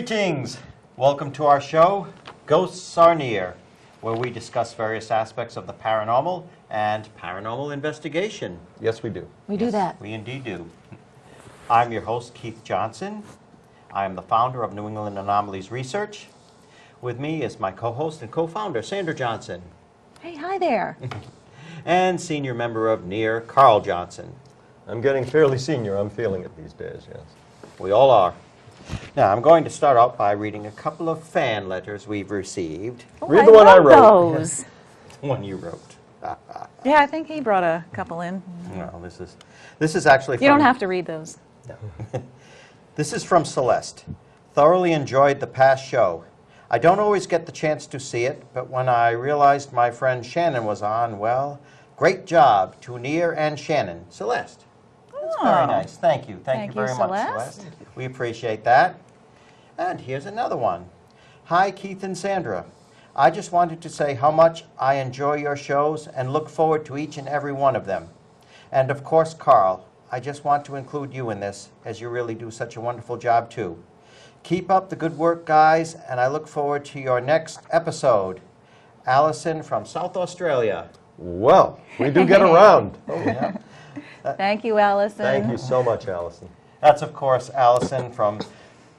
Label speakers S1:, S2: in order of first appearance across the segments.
S1: Greetings! Welcome to our show, Ghosts Are Near, where we discuss various aspects of the paranormal and paranormal investigation.
S2: Yes, we do.
S3: We do that.
S1: We indeed do. I'm your host, Keith Johnson. I am the founder of New England Anomalies Research. With me is my co-host and co-founder, Sandra Johnson.
S3: Hey, hi there.
S1: And senior member of N.E.A.R, Carl Johnson.
S2: I'm getting fairly senior. I'm feeling it these days, yes.
S1: We all are. Now, I'm going to start out by reading a couple of fan letters we've received.
S3: Oh,
S2: Read the one I wrote.
S3: Those.
S1: The one you wrote.
S3: Yeah, I think he brought a couple in.
S1: No, this is actually from...
S3: You don't have to read those.
S1: No. This is from Celeste. Thoroughly enjoyed the past show. I don't always get the chance to see it, but when I realized my friend Shannon was on, well, great job to N.E.A.R and Shannon. Celeste. That's very nice. Thank you. Thank you very much, Celeste. We appreciate that. And here's another one. Hi, Keith and Sandra. I just wanted to say how much I enjoy your shows and look forward to each and every one of them. And of course, Carl, I just want to include you in this, as you really do such a wonderful job, too. Keep up the good work, guys, and I look forward to your next episode. Allison from South Australia.
S2: Well, we do get around.
S1: Oh, yeah.
S3: Thank you, Allison.
S2: Thank you so much, Allison.
S1: That's, of course, Allison from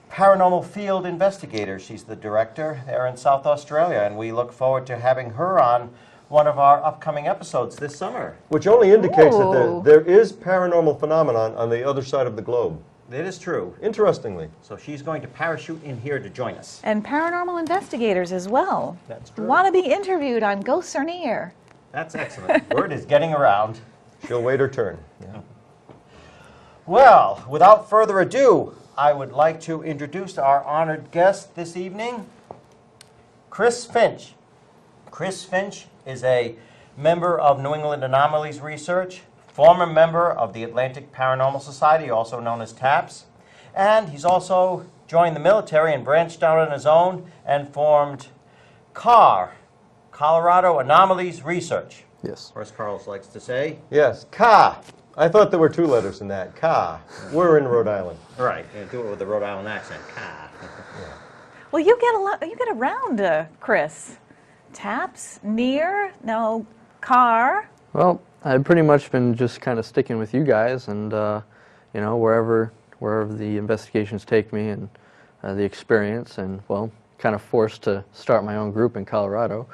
S1: Paranormal Field Investigators. She's the director there in South Australia, and we look forward to having her on one of our upcoming episodes this summer.
S2: Which only indicates
S3: Ooh.
S2: that there is paranormal phenomenon on the other side of the globe.
S1: It is true.
S2: Interestingly.
S1: So she's going to parachute in here to join us.
S3: And paranormal investigators as well.
S1: That's true.
S3: Want to be interviewed on Ghosts Are Near.
S1: That's excellent. Word is getting around.
S2: She'll wait her turn. Yeah.
S1: Well, without further ado, I would like to introduce our honored guest this evening, Chris Finch. Chris Finch is a member of New England Anomalies Research, former member of the Atlantic Paranormal Society, also known as TAPS, and he's also joined the military and branched out on his own and formed C.A.R, Colorado Anomalies Research.
S2: Yes.
S1: Or as Carl likes to say.
S2: Yes, Ka. I thought there were two letters in that. Ka. We're in Rhode Island.
S1: Right, do it with the Rhode Island accent. Ka.
S3: Well, you get around, Chris. TAPS, N.E.A.R, no, C.A.R.
S4: Well, I've pretty much been just kind of sticking with you guys, and you know, wherever the investigations take me, and the experience, and well, kind of forced to start my own group in Colorado.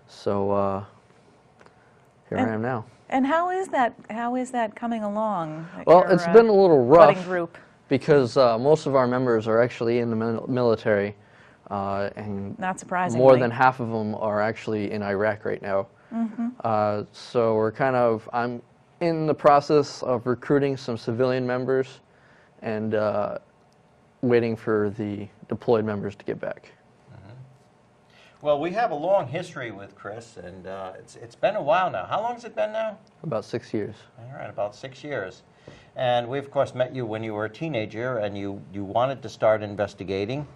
S4: So here I am now.
S3: And how is that coming along?
S4: Well,
S3: your,
S4: it's been a little rough
S3: budding group?
S4: because most of our members are actually in the military, and
S3: Not surprisingly.
S4: more than half of them are actually in Iraq right now. So I'm in the process of recruiting some civilian members and waiting for the deployed members to get back.
S1: Well, we have a long history with Chris, and it's been a while now. How long has it been now?
S4: About 6 years.
S1: All right, about 6 years. And we, of course, met you when you were a teenager, and you wanted to start investigating.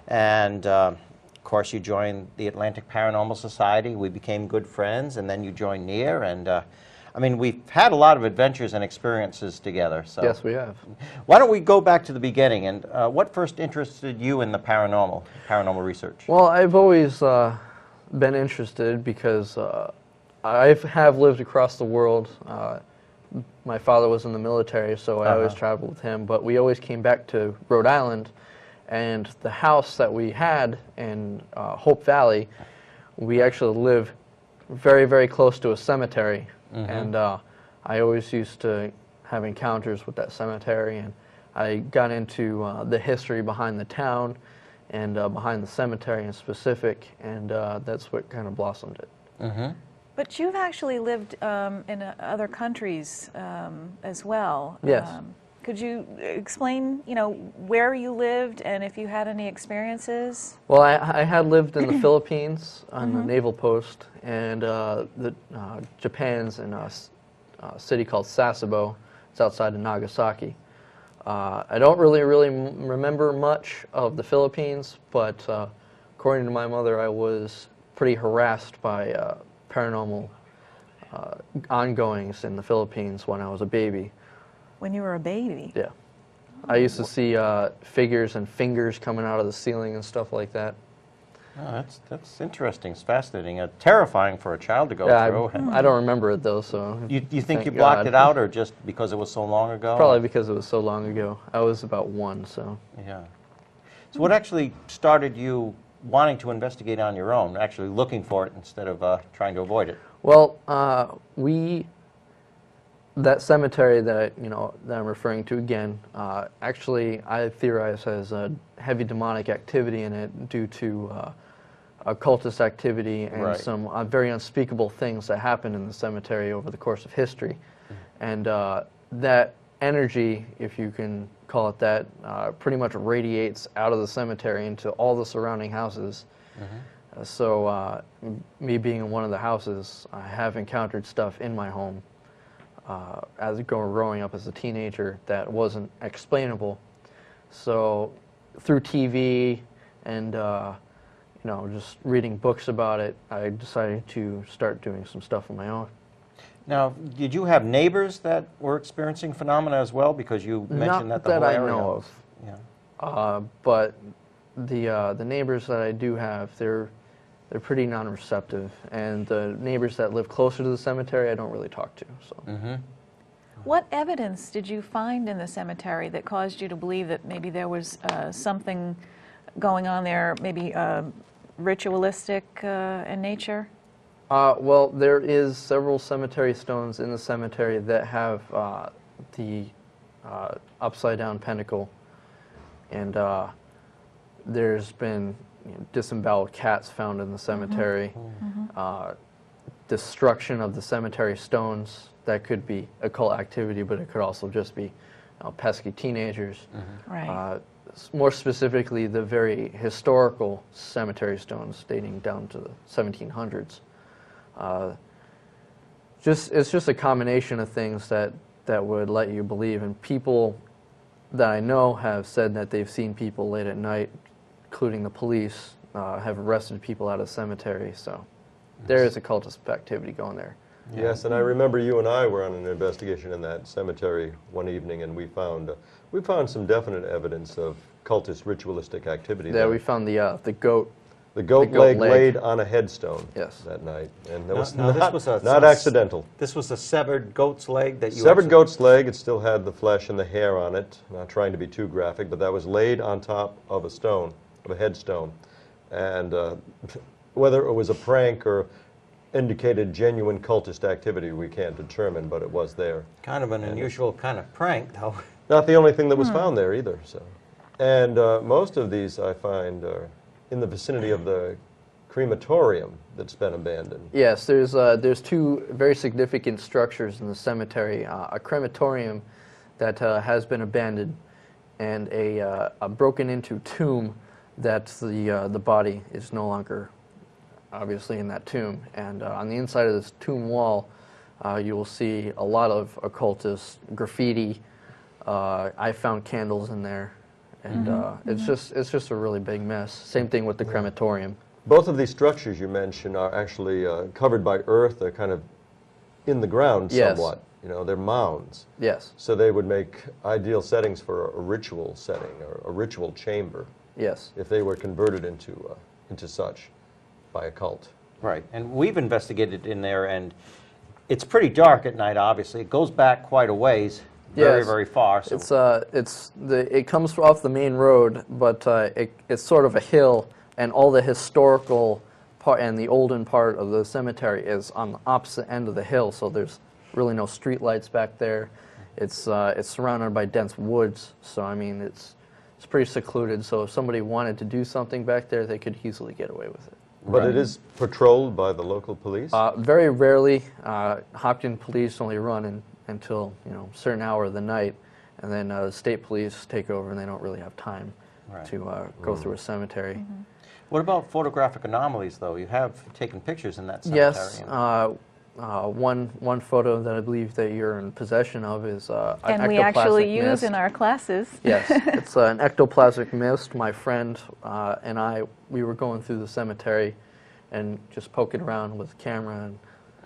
S1: And, of course, you joined the Atlantic Paranormal Society. We became good friends, and then you joined N.E.A.R. And, I mean, we've had a lot of adventures and experiences together. So
S4: Yes, we have.
S1: why don't we go back to the beginning, and what first interested you in the paranormal research?
S4: Well, I've always been interested because I have lived across the world. My father was in the military, so I always traveled with him. But we always came back to Rhode Island, and the house that we had in Hope Valley, we actually live very, very close to a cemetery. And I always used to have encounters with that cemetery, and I got into the history behind the town and behind the cemetery in specific, and that's what kind of blossomed it.
S3: But you've actually lived in other countries as well.
S4: Yes.
S3: Could you explain, where you lived and if you had any experiences?
S4: Well, I had lived in the Philippines on the naval post, and Japan's in a city called Sasebo. It's outside of Nagasaki. I don't really remember much of the Philippines, but according to my mother, I was pretty harassed by paranormal ongoings in the Philippines when I was a baby.
S3: When you were a baby?
S4: Yeah. I used to see figures and fingers coming out of the ceiling and stuff like that.
S1: Oh, that's interesting. It's fascinating. Terrifying for a child to go
S4: Yeah,
S1: through.
S4: I don't remember it though, so.
S1: You think
S4: thank
S1: you blocked
S4: God.
S1: it out, or just because it was so long ago?
S4: Probably because it was so long ago. I was about 1, so.
S1: Yeah. So what actually started you wanting to investigate on your own, actually looking for it instead of trying to avoid it?
S4: Well, that cemetery that I'm referring to again, actually I theorize has a heavy demonic activity in it due to occultist activity and
S1: Right.
S4: some very unspeakable things that happened in the cemetery over the course of history. And that energy, if you can call it that, pretty much radiates out of the cemetery into all the surrounding houses. So me being in one of the houses, I have encountered stuff in my home as growing up as a teenager that wasn't explainable. So through TV and just reading books about it, I decided to start doing some stuff on my own.
S1: Now, did you have neighbors that were experiencing phenomena as well? Because you mentioned that the whole area.
S4: Not that I know of.
S1: Yeah.
S4: But the neighbors that I do have, they're pretty non-receptive, and the neighbors that live closer to the cemetery, I don't really talk to. So.
S3: What evidence did you find in the cemetery that caused you to believe that maybe there was something going on there, maybe ritualistic in nature?
S4: Well, there is several cemetery stones in the cemetery that have the upside-down pentacle, and there's been disemboweled cats found in the cemetery, destruction of the cemetery stones. That could be occult activity, but it could also just be pesky teenagers.
S3: Right.
S4: More specifically, the very historical cemetery stones dating down to the 1700s. It's just a combination of things that would let you believe. And people that I know have said that they've seen people late at night, including the police, have arrested people out of the cemetery. So there is occultist activity going there.
S2: Yes, and I remember you and I were on an investigation in that cemetery one evening, and we found some definite evidence of cultist ritualistic activity
S4: Yeah,
S2: there.
S4: we found the goat.
S2: The goat leg laid on a headstone
S4: Yes.
S2: that night, and that was
S1: Now, this was a-
S2: not accidental.
S1: This was a severed goat's leg that you
S2: Severed
S1: actually-
S2: goat's leg, it still had the flesh and the hair on it, not trying to be too graphic, but that was laid on top of a stone, of a headstone. And whether it was a prank or indicated genuine cultist activity, we can't determine, but it was there.
S1: Kind of an unusual kind of prank, though.
S2: Not the only thing that was found there either. So, and most of these I find are in the vicinity of the crematorium that's been abandoned.
S4: Yes, there's two very significant structures in the cemetery: a crematorium that has been abandoned, and a broken into tomb that the body is no longer obviously in that tomb. And on the inside of this tomb wall, you will see a lot of occultist graffiti. I found candles in there, and it's just a really big mess. Same thing with the crematorium.
S2: Both of these structures you mentioned are actually covered by earth. They're kind of in the ground
S4: Yes.
S2: somewhat. You know, they're mounds.
S4: Yes,
S2: So they would make ideal settings for a ritual setting or a ritual chamber
S4: yes.
S2: if they were converted into such by a cult.
S1: Right, and we've investigated in there, and it's pretty dark at night, obviously. It goes back quite a ways, very,
S4: Yes.
S1: very far. So
S4: It comes off the main road, but it's sort of a hill, and all the historical part and the olden part of the cemetery is on the opposite end of the hill. So there's really no street lights back there. It's surrounded by dense woods. So I mean, it's pretty secluded. So if somebody wanted to do something back there, they could easily get away with it.
S2: But it is patrolled by the local police?
S4: Very rarely. Hopkins police only run until a certain hour of the night, and then the state police take over, and they don't really have time
S1: Right.
S4: to go through a cemetery.
S1: What about photographic anomalies, though? You have taken pictures in that cemetery.
S4: Yes. One photo that I believe that you're in possession of is an
S3: And we actually
S4: ectoplasmic
S3: use
S4: mist.
S3: in our classes.
S4: Yes, it's an ectoplasmic mist. My friend and I, we were going through the cemetery and just poking around with the camera and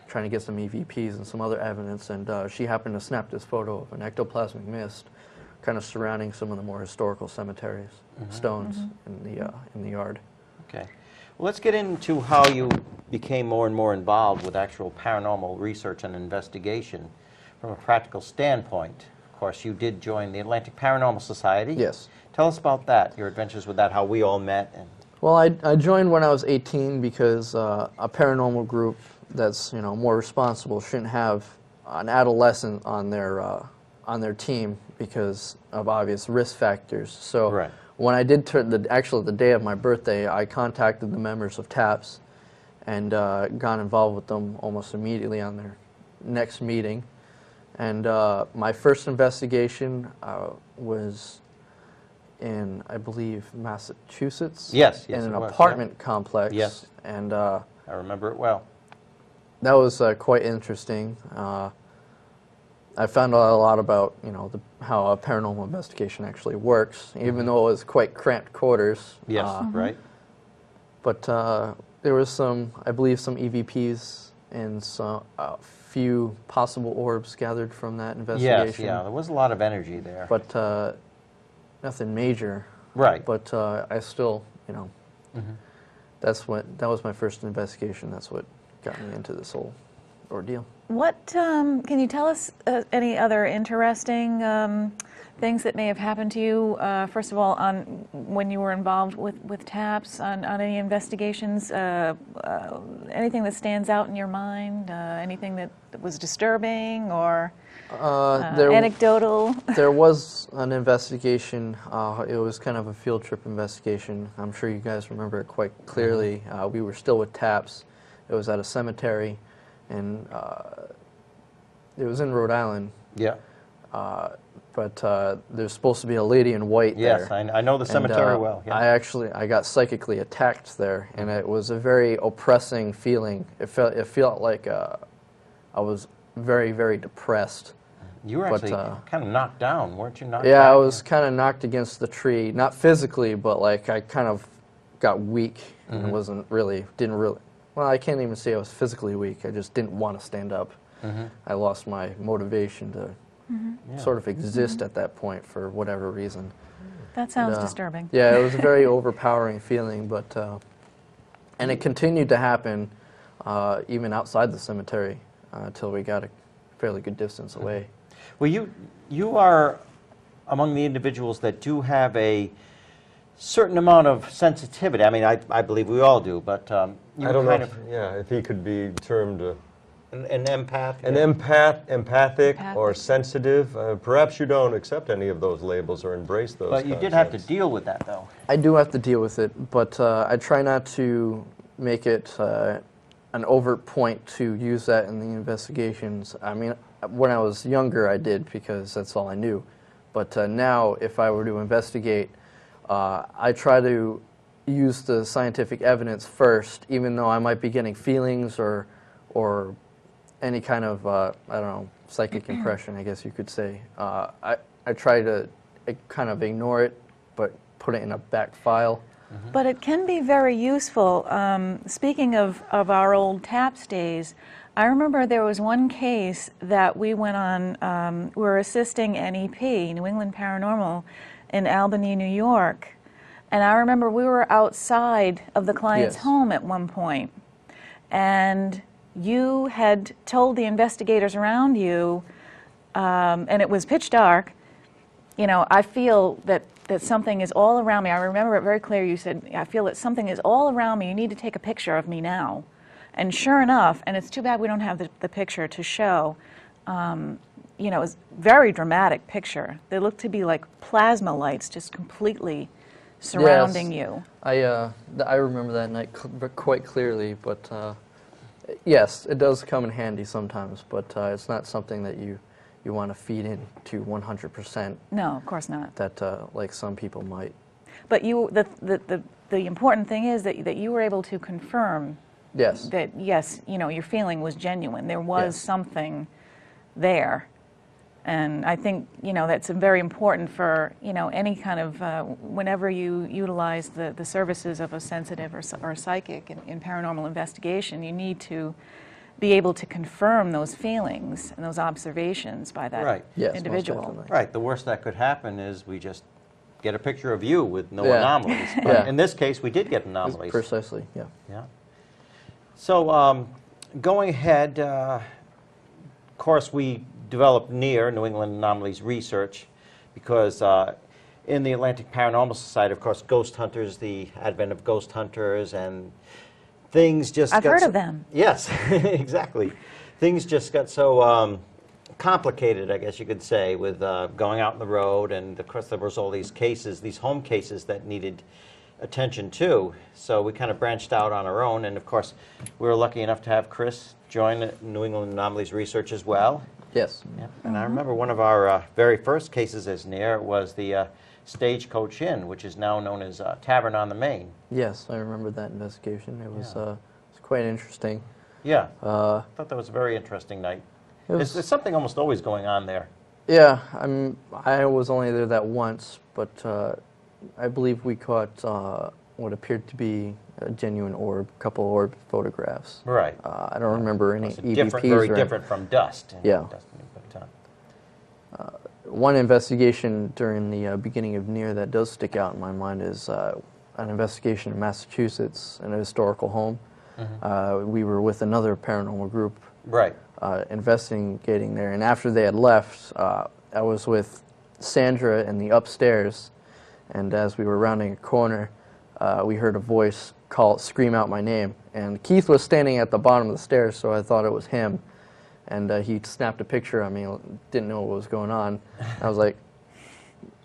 S4: trying to get some EVPs and some other evidence, and she happened to snap this photo of an ectoplasmic mist kind of surrounding some of the more historical cemeteries, stones in the yard.
S1: Okay. Well, let's get into how you became more and more involved with actual paranormal research and investigation from a practical standpoint. Of course, you did join the Atlantic Paranormal Society.
S4: Yes.
S1: Tell us about that, your adventures with that, how we all met. And
S4: Well, I joined when I was 18 because a paranormal group that's more responsible shouldn't have an adolescent on their team because of obvious risk factors. So
S1: Right.
S4: when I did turn actually the day of my birthday, I contacted the members of TAPS and got involved with them almost immediately on their next meeting. And my first investigation was in, I believe, Massachusetts.
S1: Yes,
S4: in an
S1: it was,
S4: apartment complex.
S1: Yes.
S4: And
S1: I remember it well.
S4: that was quite interesting. I found out a lot about how a paranormal investigation actually works, even though it was quite cramped quarters.
S1: Yes, right.
S4: But there was I believe, some EVPs and a few possible orbs gathered from that investigation.
S1: Yes, yeah, there was a lot of energy there.
S4: But nothing major.
S1: Right.
S4: But I still, that was my first investigation. That's what got me into this whole ordeal.
S3: What can you tell us any other interesting things that may have happened to you? First of all, on when you were involved with TAPS, on any investigations, anything that stands out in your mind, anything that was disturbing or anecdotal?
S4: There was an investigation. It was kind of a field trip investigation. I'm sure you guys remember it quite clearly. We were still with TAPS. It was at a cemetery, and it was in Rhode Island.
S1: Yeah.
S4: But there's supposed to be a lady in white there.
S1: Yes, I know the cemetery well. Yeah.
S4: I got psychically attacked there, and it was a very oppressing feeling. It felt like I was very, very depressed.
S1: You were actually kind of knocked down, weren't you? Knocked
S4: Yeah,
S1: down?
S4: I was kind of knocked against the tree, not physically, but like I kind of got weak and didn't really. Well, I can't even say I was physically weak. I just didn't want to stand up. I lost my motivation to sort of exist at that point for whatever reason.
S3: That sounds disturbing.
S4: Yeah, it was a very overpowering feeling, but and it continued to happen even outside the cemetery until we got a fairly good distance away.
S1: Well, you are among the individuals that do have a certain amount of sensitivity. I mean, I believe we all do, but you
S2: I don't
S1: kind
S2: know
S1: of
S2: if he could be termed
S1: an empath.
S2: an empathic or
S3: Empathic.
S2: sensitive. Perhaps you don't accept any of those labels or embrace those
S1: But you did have to
S2: concepts.
S1: deal with that, though.
S4: I do have to deal with it, but I try not to make it an overt point to use that in the investigations. I mean, when I was younger, I did because that's all I knew. But now, if I were to investigate, I try to use the scientific evidence first, even though I might be getting feelings or any kind of, I don't know, psychic impression, I guess you could say. I try to kind of ignore it, but put it in a back file.
S3: But it can be very useful. Speaking of our old TAPS days, I remember there was one case that we went on, we were assisting N.E.A.R, New England Paranormal, in Albany, New York. And I remember we were outside of the client's
S4: Yes.
S3: home at one point, and you had told the investigators around you, and it was pitch dark, I feel that something is all around me. I remember it very clear. You said, I feel that something is all around me. You need to take a picture of me now. And sure enough, and it's too bad we don't have the picture to show, it was a very dramatic picture. They looked to be like plasma lights just completely surrounding you.
S4: I remember that night quite clearly, but yes, it does come in handy sometimes, but it's not something that you want to feed into 100%.
S3: No, of course not.
S4: That like some people might.
S3: But the important thing is that you were able to confirm
S4: Yes.
S3: that yes, your feeling was genuine. There was
S4: Yes.
S3: something there. And I think, that's very important for, any kind of, whenever you utilize the services of a sensitive or psychic in paranormal investigation, you need to be able to confirm those feelings and those observations by that
S1: Right.
S4: Yes, most
S3: individual.
S4: definitely.
S1: Right, the worst that could happen is we just get a picture of you with no
S4: Yeah.
S1: anomalies. But
S4: Yeah.
S1: in this case, we did get anomalies.
S4: Precisely, yeah.
S1: Yeah. So going ahead, of course, we developed N.E.A.R, New England Anomalies Research, because in the Atlantic Paranormal Society, of course, ghost hunters, the advent of ghost hunters, and things just
S3: I've
S1: got
S3: heard
S1: so-
S3: of them.
S1: Yes, exactly. Things just got so complicated, I guess you could say, with going out on the road, and of course there was all these cases, these home cases that needed attention too. So we kind of branched out on our own, and of course we were lucky enough to have Chris join New England Anomalies Research as well.
S4: Yes.
S1: Yeah. And I remember one of our very first cases as N.E.A.R was the Stagecoach Inn, which is now known as Tavern on the Main.
S4: Yes, I remember that investigation. It was quite interesting.
S1: Yeah, I
S4: Uh,
S1: thought that was a very interesting night.
S4: it was,
S1: There's something almost always going on there.
S4: yeah, I was only there that once, but I believe we caught what appeared to be a genuine orb, couple orb photographs.
S1: Right.
S4: I don't remember any
S1: It's
S4: EVPs
S1: different, very
S4: or
S1: different from dust.
S4: Yeah.
S1: But,
S4: one investigation during the beginning of N.E.A.R that does stick out in my mind is an investigation in Massachusetts in a historical home. We were with another paranormal group
S1: right.
S4: investigating there, and after they had left, I was with Sandra in the upstairs, and as we were rounding a corner, we heard a voice scream out my name, and Keith was standing at the bottom of the stairs, so I thought it was him, and he snapped a picture of me, didn't know what was going on. I was like,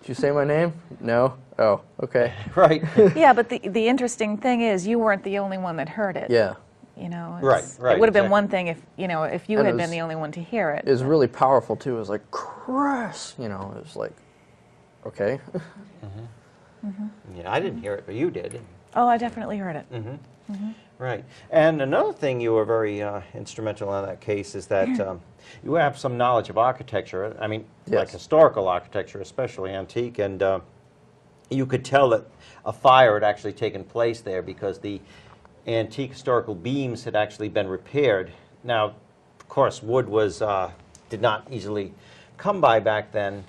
S4: "Did you say my name?" "No." "Oh, okay."
S1: Right.
S3: Yeah, but the interesting thing is you weren't the only one that heard it.
S4: Yeah.
S3: You know,
S1: Right, right,
S3: it would have been
S1: exactly.
S3: one thing if, you know, if you
S4: And it
S3: had
S4: was-
S3: been the only one to hear it.
S4: It was really powerful, too. It was like, "Chris!" You know, it was like, okay.
S1: Yeah, I didn't hear it, but you did.
S3: Oh, I definitely heard it.
S1: Right. And another thing you were very instrumental in that case is that you have some knowledge of architecture. I mean, like
S4: Yes.
S1: historical architecture, especially antique, and you could tell that a fire had actually taken place there because the antique historical beams had actually been repaired. Now, of course, wood was did not easily come by back then.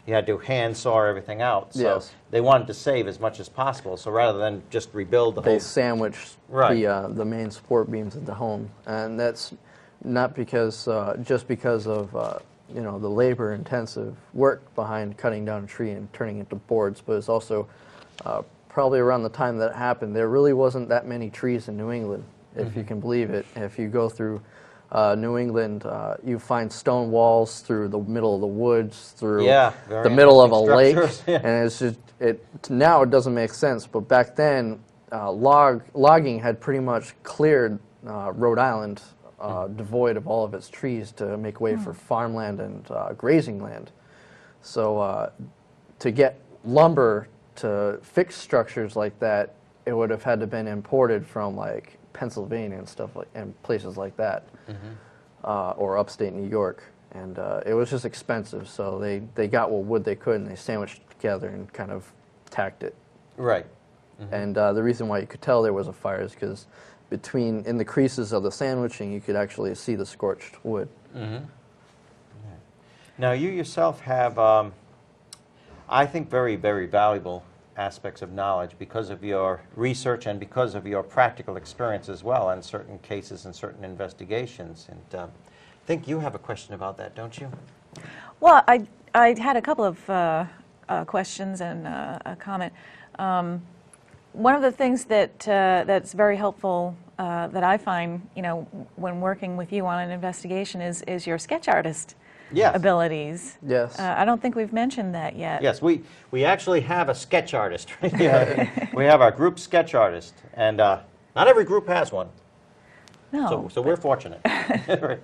S1: You had to hand saw everything out. So
S4: Yes.
S1: they wanted to save as much as possible. So rather than just rebuild the
S4: They
S1: whole
S4: sandwiched
S1: Right.
S4: the main support beams at the home, and that's not because just because of you know, the labor-intensive work behind cutting down a tree and turning it into boards, but it's also probably around the time that it happened, there really wasn't that many trees in New England, if you can believe it. If you go through New England, you find stone walls through the middle of the woods, through
S1: Yeah, very
S4: the middle of a
S1: interesting
S4: lake,
S1: structures, yeah.
S4: and it's just now it doesn't make sense. But back then, logging had pretty much cleared Rhode Island devoid of all of its trees to make way for farmland and grazing land. So to get lumber to fix structures like that, it would have had to been imported from like Pennsylvania and stuff like and places like that, or upstate New York, and it was just expensive. So they got what wood they could and they sandwiched it together and kind of tacked it.
S1: Right.
S4: And the reason why you could tell there was a fire is because in the creases of the sandwiching, you could actually see the scorched wood.
S1: Now, you yourself have, I think, very, very valuable aspects of knowledge because of your research and because of your practical experience as well in certain cases and certain investigations. And I think you have a question about that, don't you?
S3: Well, I had a couple of questions and a comment. One of the things that's very helpful that I find, you know, when working with you on an investigation is your sketch artist
S1: Yes.
S3: abilities.
S4: Yes.
S3: I don't think we've mentioned that yet.
S1: Yes, we actually have a sketch artist right here. We have our group sketch artist, and not every group has one,
S3: No.
S1: so we're fortunate. Right.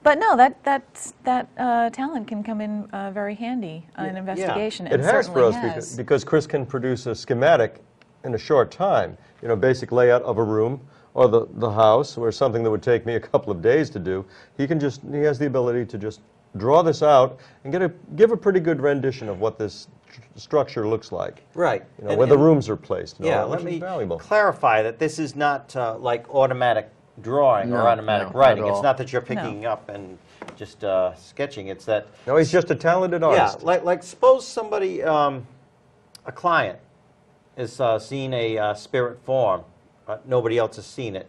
S3: But no, that talent can come in very handy on an investigation.
S2: It
S3: and
S2: has for
S3: certainly
S2: us
S3: has.
S2: because Chris can produce a schematic in a short time. You know, basic layout of a room or the house, or something that would take me a couple of days to do. He has the ability to just draw this out and give a pretty good rendition of what this structure looks like.
S1: Right.
S2: You know, where the rooms are placed. And all
S1: Yeah,
S2: that,
S1: let
S2: which is
S1: me
S2: valuable.
S1: clarify that this is not like automatic drawing or
S4: No,
S1: automatic
S4: no, not
S1: writing.
S4: at
S1: It's
S4: all.
S1: not that you're picking up and just sketching. It's that,
S2: No, he's just a talented artist.
S1: yeah, like suppose somebody, a client, has seen a spirit form, nobody else has seen it,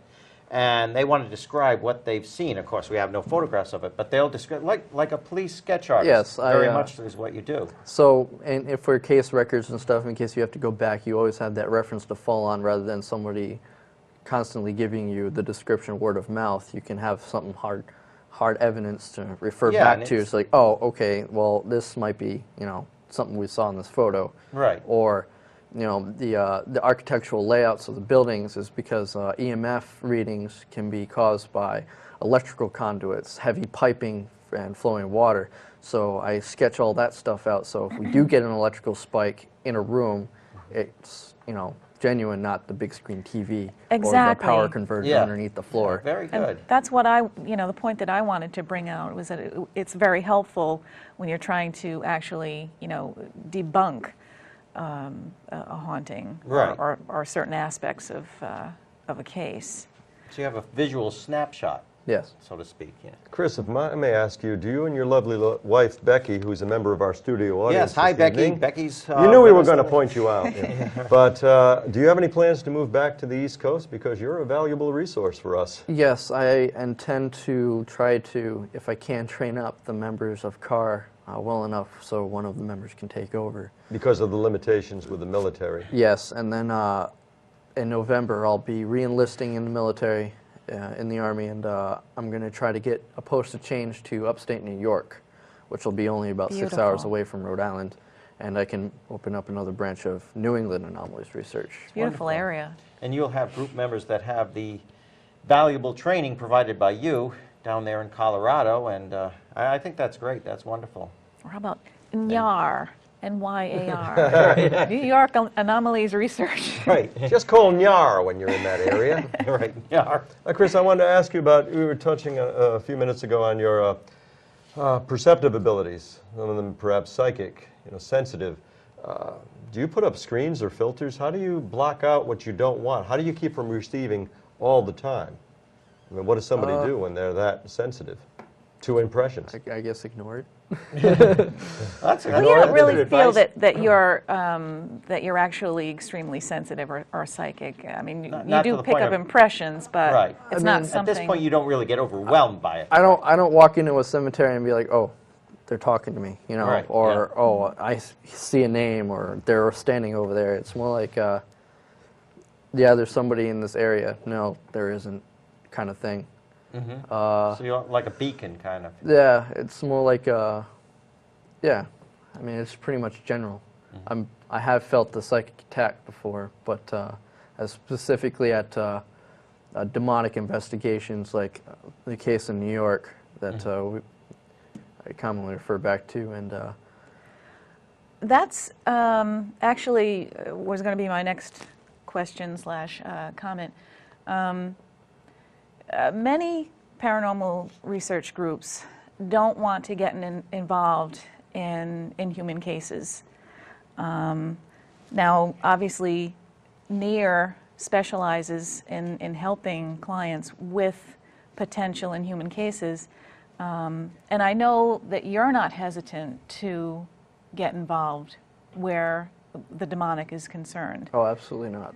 S1: and they want to describe what they've seen. Of course, we have no photographs of it, but they'll describe, like a police sketch artist.
S4: Yes,
S1: very much is what you do.
S4: So, and if for case records and stuff, in case you have to go back, you always have that reference to fall on rather than somebody constantly giving you the description word of mouth. You can have something hard evidence to refer
S1: Yeah,
S4: back
S1: and
S4: to. It's like, oh, okay, well, this might be, something we saw in this photo.
S1: Right.
S4: Or, the architectural layouts of the buildings is because EMF readings can be caused by electrical conduits, heavy piping, and flowing water. So I sketch all that stuff out. So if we do get an electrical spike in a room, it's, genuine, not the big screen TV or the
S3: Exactly.
S4: power converter
S1: Yeah.
S4: underneath the floor.
S1: Very
S3: And
S1: good.
S3: that's what the point that I wanted to bring out was that it's very helpful when you're trying to actually, debunk a haunting
S1: Right.
S3: or certain aspects of a case.
S1: So you have a visual snapshot,
S4: Yes.
S1: so to speak. Yeah.
S2: Chris, if I may ask you, do you and your lovely wife, Becky, who's a member of our studio audience
S1: Yes. Hi,
S2: this
S1: Becky.
S2: evening,
S1: Becky's.
S2: you knew we
S1: with
S2: were
S1: us
S2: going to
S1: today.
S2: point you out. Yeah. But do you have any plans to move back to the East Coast? Because you're a valuable resource for us.
S4: Yes, I intend to try to, if I can, train up the members of N.E.A.R well enough so one of the members can take over.
S2: Because of the limitations with the military.
S4: Yes, and then in November I'll be re-enlisting in the military, in the Army, and I'm going to try to get a posted change to upstate New York, which will be only about 6
S3: Beautiful.
S4: hours away from Rhode Island, and I can open up another branch of New England anomalies research.
S3: Beautiful
S1: Wonderful.
S3: area.
S1: And you'll have group members that have the valuable training provided by you down there in Colorado, and I think that's great. That's wonderful.
S3: Or how about N.E.A.R, N-Y-A-R, New York Anomalies Research.
S1: Right.
S2: Just call N.E.A.R when you're in that area.
S1: Right. Yeah.
S2: Chris, I wanted to ask you about, we were touching a few minutes ago on your perceptive abilities, some of them perhaps psychic, sensitive. Do you put up screens or filters? How do you block out what you don't want? How do you keep from receiving all the time? I mean, what does somebody do when they're that sensitive to impressions?
S4: I guess ignore it.
S1: That's
S3: Well, you don't really feel that you're actually extremely sensitive or psychic. I mean,
S1: Not
S3: you
S1: to
S3: do
S1: the
S3: pick
S1: point
S3: up
S1: of-
S3: impressions, but
S1: Right.
S3: it's
S4: I
S3: not
S4: mean,
S3: something.
S1: At this point, you don't really get overwhelmed by it.
S4: I don't walk into a cemetery and be like, oh, they're talking to me,
S1: Right,
S4: or oh, I see a name, or they're standing over there. It's more like, yeah, there's somebody in this area. No, there isn't, kind of thing.
S1: So you're like a beacon, kind of.
S4: Yeah, it's more like, yeah, I mean, it's pretty much general. I have felt the psychic attack before, but as specifically at demonic investigations, like the case in New York that I commonly refer back to, and
S3: That's actually was going to be my next question / comment. Many paranormal research groups don't want to get involved in human cases. Now, obviously, N.E.A.R specializes in helping clients with potential in human cases. And I know that you're not hesitant to get involved where the demonic is concerned.
S4: oh, absolutely not.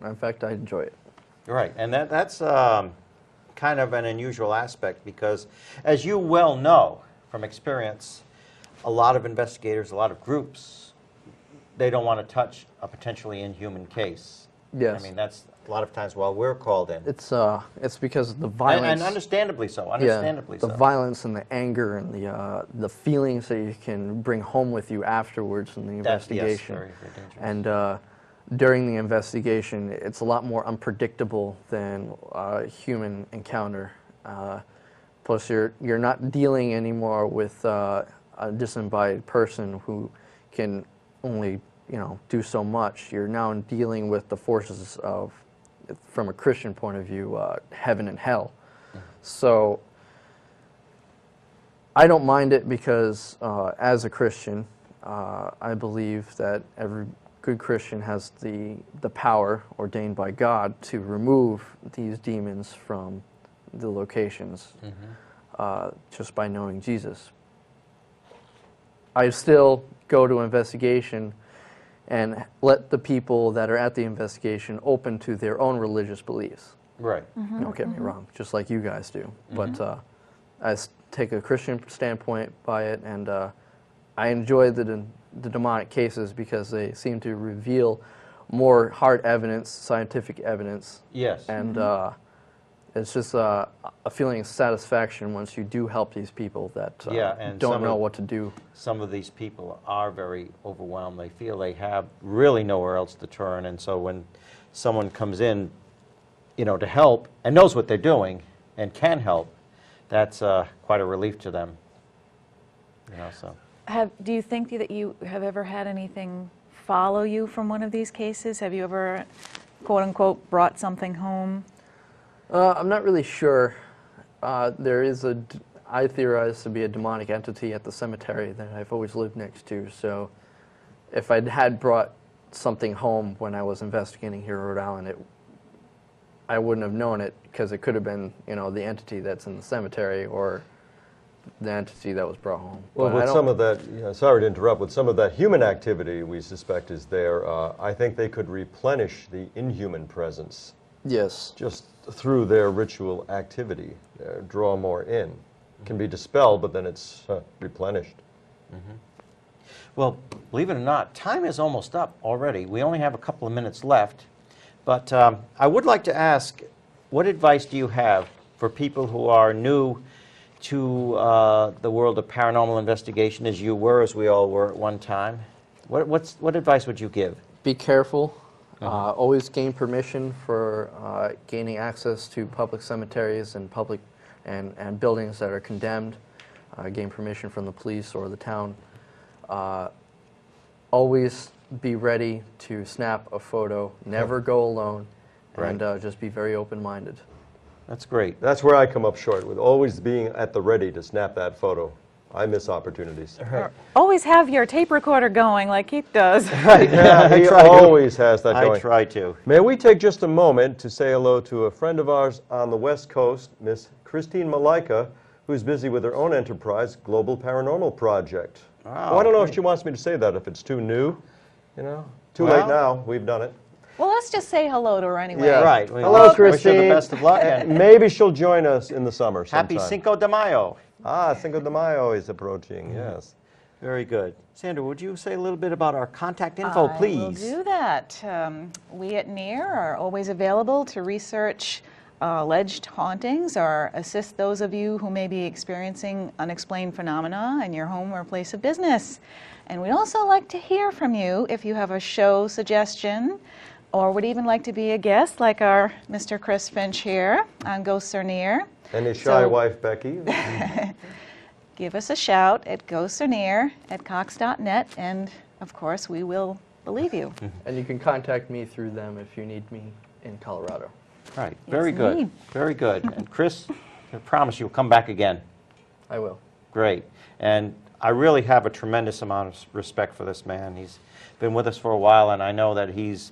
S4: In fact, I enjoy it.
S1: Right, and that's kind of an unusual aspect because, as you well know from experience, a lot of investigators, a lot of groups, they don't want to touch a potentially inhuman case.
S4: Yes.
S1: I mean, that's a lot of times while we're called in.
S4: It's because of the violence.
S1: And understandably so, understandably
S4: the
S1: so.
S4: violence and the anger and the feelings that you can bring home with you afterwards in the
S1: That's- yes,
S4: investigation.
S1: very, very dangerous.
S4: And during the investigation, it's a lot more unpredictable than a human encounter. Plus, you're not dealing anymore with a disembodied person who can only do so much. You're now dealing with the forces of, from a Christian point of view, heaven and hell. So I don't mind it because as a Christian, I believe that good Christian has the power ordained by God to remove these demons from the locations just by knowing Jesus. I still go to investigation and let the people that are at the investigation open to their own religious beliefs.
S1: Right.
S4: Don't get me wrong, just like you guys do. But I take a Christian standpoint by it, and I enjoy the demonic cases because they seem to reveal more hard evidence, scientific evidence.
S1: Yes.
S4: And it's just a feeling of satisfaction once you do help these people that
S1: and
S4: don't know what to do.
S1: Some of these people are very overwhelmed. They feel they have really nowhere else to turn, and so when someone comes in, you know, to help and knows what they're doing and can help, that's quite a relief to them. You know, so.
S3: Do you think that you have ever had anything follow you from one of these cases? Have you ever, quote unquote, brought something home?
S4: I'm not really sure. There is I theorize to be a demonic entity at the cemetery that I've always lived next to. So if I had brought something home when I was investigating here in Rhode Island, I wouldn't have known it because it could have been, you know, the entity that's in the cemetery or the entity that was brought home.
S2: Well,
S4: But
S2: with some of that, sorry to interrupt, with some of that human activity we suspect is there, I think they could replenish the inhuman presence
S4: yes.
S2: just through their ritual activity, draw more in. Can be dispelled, but then it's replenished.
S1: Well, believe it or not, time is almost up already. We only have a couple of minutes left. But I would like to ask, what advice do you have for people who are new to the world of paranormal investigation, as you were, as we all were at one time? What advice would you give?
S4: Be careful. Always gain permission for gaining access to public cemeteries and public and buildings that are condemned. Gain permission from the police or the town. Always be ready to snap a photo. Never go alone, and just be very open-minded.
S1: That's great.
S2: That's where I come up short, with always being at the ready to snap that photo. I miss opportunities.
S3: Always have your tape recorder going like Keith does.
S1: Right.
S2: Yeah, he always has that going.
S1: I try to.
S2: May we take just a moment to say hello to a friend of ours on the West Coast, Miss Christine Malika, who's busy with her own enterprise, Global Paranormal Project.
S1: Wow.
S2: Well, I don't know if she wants me to say that, if it's too new, you know. Too
S1: Well,
S2: late now, we've done it.
S3: Well, let's just say hello to her anyway.
S2: Yeah.
S1: Right.
S2: Hello,
S1: Wish her
S2: Christine.
S1: the best of luck. And
S2: Maybe she'll join us in the summer sometime.
S1: happy Cinco de Mayo.
S2: Ah, Cinco de Mayo is approaching, yes.
S1: Very good. Sandra, would you say a little bit about our contact info, please?
S3: I will do that. We at N.E.A.R are always available to research alleged hauntings or assist those of you who may be experiencing unexplained phenomena in your home or place of business. And we'd also like to hear from you if you have a show suggestion or would even like to be a guest like our Mr. Chris Finch here on Ghosts Are Near.
S2: And his shy wife, Becky.
S3: Give us a shout at ghostsarnear@cox.net, and of course we will believe you.
S4: And you can contact me through them if you need me in Colorado.
S1: Right. Very
S3: Yes,
S1: good.
S3: indeed.
S1: Very good. And Chris, I promise you'll come back again.
S4: I will.
S1: Great. And I really have a tremendous amount of respect for this man. He's been with us for a while, and I know that he's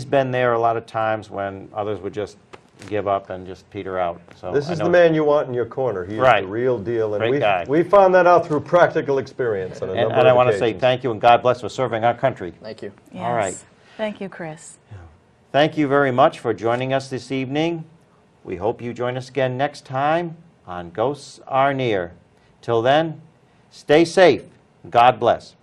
S1: been there a lot of times when others would just give up and just peter out. So
S2: This
S1: I
S2: is
S1: know
S2: the man you want in your corner. He is
S1: Right.
S2: the real deal. And
S1: Great guy.
S2: we found that out through practical experience on a number of
S1: and I want to say
S2: occasions.
S1: thank you and God bless for serving our country.
S4: Thank you.
S3: Yes.
S1: All right.
S3: Thank you, Chris.
S1: Thank you very much for joining us this evening. We hope you join us again next time on Ghosts Are Near. Till then, stay safe. God bless.